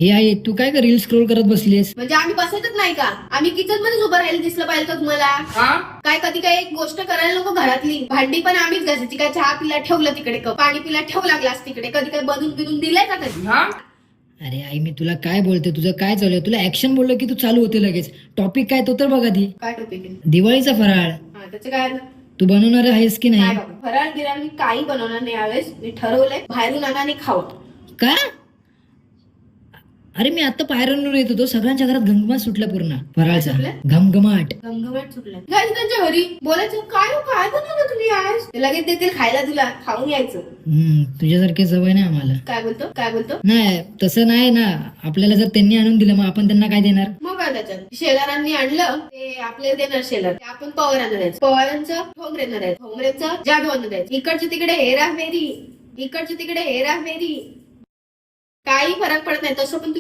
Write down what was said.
हे आहे, तू काय रील स्क्रोल करत बसलीस? म्हणजे आम्ही बसतच नाही का? आम्ही किचन मध्येच उभं राहायला दिसलं पाहिजे का तुम्हाला? काय कधी काय एक गोष्ट करायला नको घरातली? भांडी पण आम्हीच घासायची. काय चहा पिला ठेवलं तिकडे, पाणी पिला ठेवू लागलास तिकडे, कधी काय बनून बिनून दिलंय का कधी? अरे आई, मी तुला काय बोलते, तुझं काय चालू आहे? तुला ऍक्शन बोललं की तू चालू होते लगेच. टॉपिक काय तो तर बघा ती. काय टॉपिक आहे? दिवाळीचा फराळ त्याचं काय आलं? तू बनवणार आहेस की नाही नाही? बाबा, फराळ गिराळ मी काही बनवणार नाही यावेळेस. मी ठरवलंय बाहेरून आणा आणि खाऊ. का? अरे मी आता पायऱ्यांवर येत होतो, सगळ्यांच्या घरात घमघमाट सुटला पूर्ण फराळचा. सुटलं? घमघमाट. घमघमाट सुटला. जायचं त्यांच्या घरी बोलायचं, काय हो, काय बनवलं तुम्ही आज? ते लगेच देतील खायला, तुला खाऊन यायचं. तुझ्यासारखी सवय नाही आम्हाला. काय बोलतो? नाही तसं नाही ना, आपल्याला जर त्यांनी आणून दिलं मग आपण त्यांना काय देणार? मग काय त्याच्यात? शेलारांनी आणलं ते आपल्याला देणार शेलार, ते आपण पवारांना द्यायचं. पवारांचं ठोंबरेंना द्यायचं, ठोंबरेंचं जाधवांना द्यायचं. इकडचे तिकडे हेराफेरी, इकडचे तिकडे हेराफेरी. काही फरक पडत नाही. तसं पण